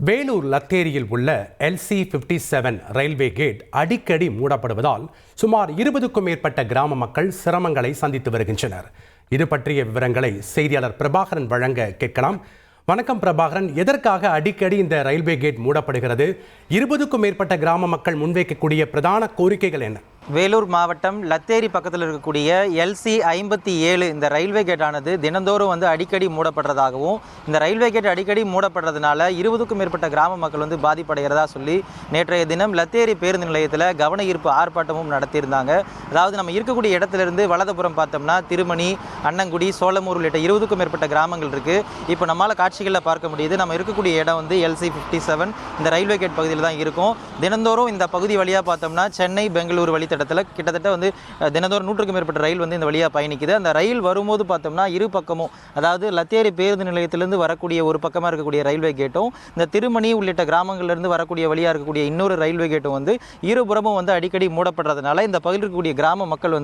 வேலூர் லத்தேரியில் உள்ள LC57 railway gate அடிக்கடி மூடப்படுவதால் சுமார் 20க்கும் மேற்பட்ட கிராம மக்கள் சிரமங்களை சந்தித்து வருகின்றனர். இது பற்றிய விவரங்களை செய்தியாளர் பிரபாகரன் வழங்க கேட்கலாம். வணக்கம் பிரபாகரன், எதற்காக அடிக்கடி இந்த ரயில்வே கேட் மூடப்படுகிறது? 20க்கும் மேற்பட்ட கிராம மக்கள் முன்வைக்கக்கூடிய பிரதான கோரிக்கைகள் என்ன? வேலூர் மாவட்டம் லத்தேரி பக்கத்தில் இருக்கக்கூடிய LC57 இந்த ரயில்வே கேட்டானது தினந்தோறும் அடிக்கடி மூடப்படுறதாகவும், இந்த ரயில்வே கேட் அடிக்கடி மூடப்படுறதுனால 20க்கும் மேற்பட்ட கிராம மக்கள் பாதிப்படைகிறதா சொல்லி நேற்றைய தினம் லத்தேரி பேருந்து நிலையத்தில் கவன ஈர்ப்பு ஆர்ப்பாட்டமும் நடத்தியிருந்தாங்க. அதாவது நம்ம இருக்கக்கூடிய இடத்திலிருந்து வலதுபுறம் பார்த்தோம்னா திருமணி, அன்னங்குடி, சோளமூர் உள்ளிட்ட 20க்கும் மேற்பட்ட கிராமங்கள் இருக்குது. இப்போ நம்மளால் காட்சிகளில் பார்க்க முடியுது. நம்ம இருக்கக்கூடிய இடம் LC57 இந்த ரயில்வே கேட் பகுதியில் தான் இருக்கும். தினந்தோறும் இந்த பகுதி வழியாக பார்த்தோம்னா சென்னை, பெங்களூரு வழித்தடத்தில் கிட்டத்தட்ட தினந்தோறும் 100க்கும் மேற்பட்ட ரயில் இந்த வழியாக பயணிக்குது. அந்த ரயில் வரும்போது பார்த்தோம்னா இரு பக்கமும், அதாவது லத்தேரி பேருந்து நிலையத்திலிருந்து வரக்கூடிய ஒரு பக்கமாக இருக்கக்கூடிய ரயில்வே கேட்டும், இந்த திருமணி உள்ளிட்ட கிராமங்களிலிருந்து வரக்கூடிய வழியாக இருக்கக்கூடிய இன்னொரு ரயில்வே கேட்டும் இருபுறமும் அடிக்கடி மூடப்படுறதுனால இந்த பகுதியில் இருக்கக்கூடிய கிராம மக்கள்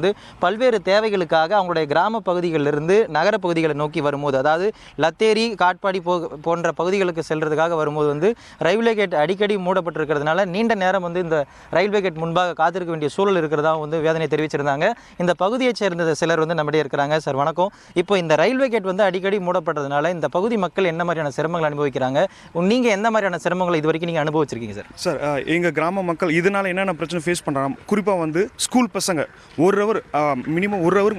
பல்வேறு தேவைகளுக்காக அவங்களுடைய கிராம பகுதிகளிலிருந்து நகர பகுதிகளை நோக்கி வரும்போது, அதாவது லத்தேரி, காட்பாடி போன்ற பகுதிகளுக்கு செல்றதுக்காக வரும்போது ரயில்வே கேட் அடிக்கடி மூடப்பட்டிருக்கிறதுனால நீண்ட நேரம் இந்த ரயில்வே கேட் முன்பாக காத்திருக்க வேண்டிய சூழல் இருக்கிறதா வேதனை தெரிவிச்சிருந்தாங்க. இந்த பகுதியை சேர்ந்த சிலர் நம்மிடையே இருக்கிறாங்க. சார் வணக்கம். இப்போ இந்த ரயில்வே கேட் அடிக்கடி மூடப்படுறதுனால இந்த பகுதி மக்கள் என்ன மாதிரியான சிரமங்களை அனுபவிக்கிறாங்க? நீங்க எந்த மாதிரியான சிரமங்களை இது வரைக்கும் நீங்க அனுபவிச்சிருக்கீங்க சார்? சார், எங்க கிராம மக்கள் இதனால என்னென்ன பிரச்சனை ஃபேஸ் பண்றாங்க, குறிப்பாக ஸ்கூல் பசங்க மினிமம் ஒரு ஹவர்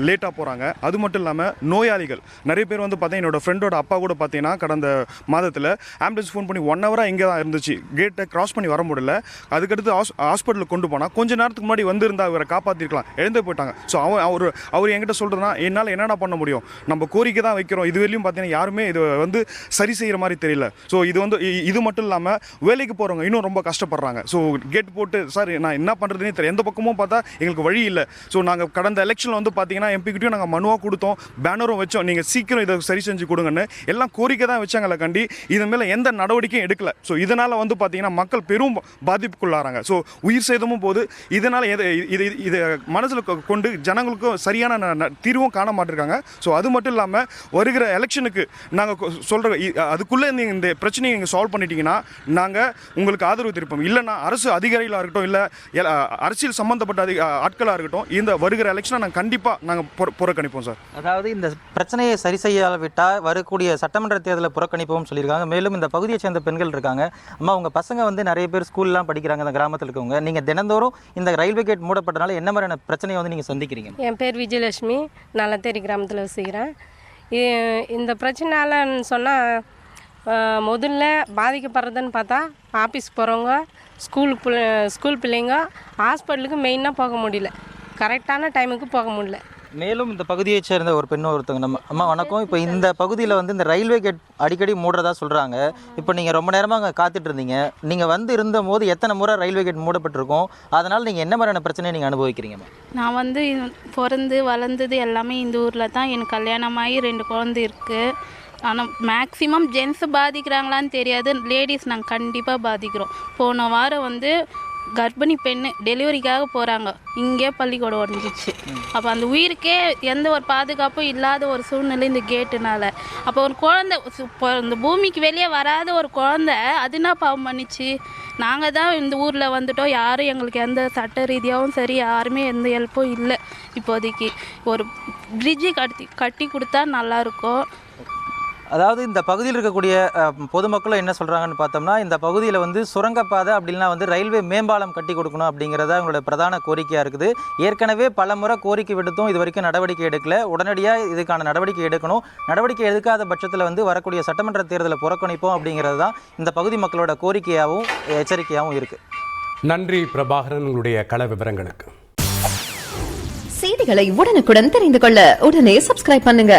லேட்டாக போகிறாங்க. அது மட்டும் இல்லாமல் நோயாளிகள் நிறைய பேர் பார்த்தீங்கன்னா என்னோட ஃப்ரெண்டோட அப்பா கூட பார்த்தீங்கன்னா கடந்த மாதத்தில் ஆம்புலன்ஸ் ஃபோன் பண்ணி 1 ஹவராக இங்கே தான் இருந்துச்சு, கேட்டை கிராஸ் பண்ணி வர முடியல. அதுக்கடுத்து ஹாஸ்பிட்டலுக்கு கொண்டு போனால் கொஞ்ச நேரத்துக்கு முன்னாடி வந்திருந்தா இவரை காப்பாற்றிருக்கலாம், எழுந்து போயிட்டாங்க. ஸோ அவர் என்கிட்ட சொல்கிறதுனா என்னால் என்னென்ன பண்ண முடியும், நம்ம கோரிக்கை தான் வைக்கிறோம். இது வரையும் பார்த்தீங்கன்னா யாருமே இது சரி செய்கிற மாதிரி தெரியல. ஸோ இது மட்டும் இல்லாமல் வேலைக்கு போகிறவங்க இன்னும் ரொம்ப கஷ்டப்படுறாங்க. ஸோ கேட் போட்டு சார் நான் என்ன பண்ணுறதுனே தெரியல, எந்த பக்கமும் பார்த்தா எங்களுக்கு வழி இல்லை. ஸோ நாங்கள் கடந்த எலெக்ஷனில் பார்த்தீங்கன்னா எம்பிக்கிட்டையும் நாங்கள் மனுவாக கொடுத்தோம், பேனரும் வச்சோம், நீங்கள் சீக்கிரம் இதை சரி செஞ்சு கொடுங்கன்னு. எல்லாம் கோரிக்கை தான் வச்சாங்களே கண்டி இதன் மேலே எந்த நடவடிக்கையும் எடுக்கல. ஸோ இதனால் பார்த்தீங்கன்னா மக்கள் பெரும் பாதிப்புக்குள்ளாராங்க. ஸோ உயிர் சேதமும் போது இதனால் இதை மனசில் கொண்டு ஜனங்களுக்கும் சரியான தீர்வும் காண மாட்டிருக்காங்க. ஸோ அது மட்டும் இல்லாமல் வருகிற எலெக்ஷனுக்கு நாங்கள் சொல்கிற அதுக்குள்ளே இந்த பிரச்சனையை நீங்கள் சால்வ் பண்ணிட்டீங்கன்னா நாங்கள் உங்களுக்கு ஆதரவு தெரிவிப்போம். இல்லைன்னா அரசு அதிகாரிகளாக இருக்கட்டும், இல்லை அரசியல் சம்மந்தப்பட்ட ஆட்களாக இருக்கட்டும், இந்த வருகிற எலெக்ஷனை நாங்கள் கண்டிப்பாக நாங்கள் புறக்கணிப்போம் சார். அதாவது இந்த பிரச்சனையை சரி செய்யாவிட்டால் வரக்கூடிய சட்டமன்ற தேர்தலை புறக்கணிப்போம் சொல்லியிருக்காங்க. மேலும் இந்த பகுதியை சேர்ந்த பெண்கள் இருக்காங்க. அம்மா, உங்கள் பசங்க நிறைய பேர் ஸ்கூல்லாம் படிக்கிறாங்க இந்த கிராமத்தில் இருக்கவங்க. நீங்கள் தினந்தோறும் இந்த ரயில்வே கேட் மூடப்பட்டனால என்ன மாதிரியான பிரச்சனையை நீங்கள் சந்திக்கிறீங்க? என் பேர் விஜயலட்சுமி, நான் லத்தேரி கிராமத்தில் வசிக்கிறேன். இந்த பிரச்சனையாலன்னு சொன்னால் முதல்ல பாதிக்கப்படுறதுன்னு பார்த்தா ஆஃபீஸ் போகிறவங்க, ஸ்கூல் பிள்ளைங்க ஹாஸ்பிட்டலுக்கு மெயினாக போக முடியல, கரெக்டான டைமுக்கு போக முடியல. மேலும் இந்த பகுதியை சேர்ந்த ஒரு பெண் ஒருத்தவங்க, நம்ம அம்மா வணக்கம். இப்போ இந்த பகுதியில் இந்த ரயில்வே கேட் அடிக்கடி மூடுறதா சொல்கிறாங்க. இப்போ நீங்கள் ரொம்ப நேரமாக அங்கே காத்துட்டு இருந்தீங்க. நீங்கள் இருந்தபோது எத்தனை முறை ரயில்வே கேட் மூடப்பட்டிருக்கோம்? அதனால் நீங்கள் என்ன மாதிரியான பிரச்சனையை நீங்கள் அனுபவிக்கிறீங்க? நான் பிறந்து வளர்ந்தது எல்லாமே இந்த ஊரில் தான். எனக்கு கல்யாணமாகி 2 குழந்தை இருக்குது. ஆனால் மேக்ஸிமம் ஜென்ஸு பாதிக்கிறாங்களான்னு தெரியாது, லேடிஸ் நாங்கள் கண்டிப்பாக பாதிக்கிறோம். போன வாரம் கர்ப்பிணி பெண்ணு டெலிவரிக்காக போகிறாங்க, இங்கே பள்ளிக்கூடம் உடஞ்சிச்சு. அப்போ அந்த உயிருக்கே எந்த ஒரு பாதுகாப்பும் இல்லாத ஒரு சூழ்நிலை இந்த கேட்டுனால. அப்போ ஒரு குழந்தை இந்த பூமிக்கு வெளியே வராத ஒரு குழந்தை அதுனா பாவம் பண்ணிச்சு. நாங்கள் தான் இந்த ஊரில் வந்துட்டோம், யாரும் எங்களுக்கு எந்த சட்ட ரீதியாகவும் சரி யாருமே எந்த ஹெல்ப்பும் இல்லை. இப்போதைக்கு ஒரு பிரிட்ஜு கட்டி கொடுத்தா நல்லாயிருக்கும். அதாவது இந்த பகுதியில் இருக்கக்கூடிய பொதுமக்களும் என்ன சொல்கிறாங்கன்னு பார்த்தோம்னா, இந்த பகுதியில் சுரங்கப்பாதை அப்படின்னா ரயில்வே மேம்பாலம் கட்டி கொடுக்கணும் அப்படிங்கிறத அவங்களோட பிரதான கோரிக்கையாக இருக்குது. ஏற்கனவே பல முறை கோரிக்கை விடுத்தும் இது வரைக்கும் நடவடிக்கை எடுக்கல. உடனடியாக இதுக்கான நடவடிக்கை எடுக்கணும். நடவடிக்கை எடுக்காத பட்சத்தில் வரக்கூடிய சட்டமன்ற தேர்தலை புறக்கணிப்போம் அப்படிங்கிறது தான் இந்த பகுதி மக்களோட கோரிக்கையாகவும் எச்சரிக்கையாகவும் இருக்குது. நன்றி பிரபாகரன், உங்களுடைய கள விவரங்களுக்கு. செய்திகளை உடனுக்குடன் தெரிந்து கொள்ள உடனே சப்ஸ்கிரைப் பண்ணுங்க.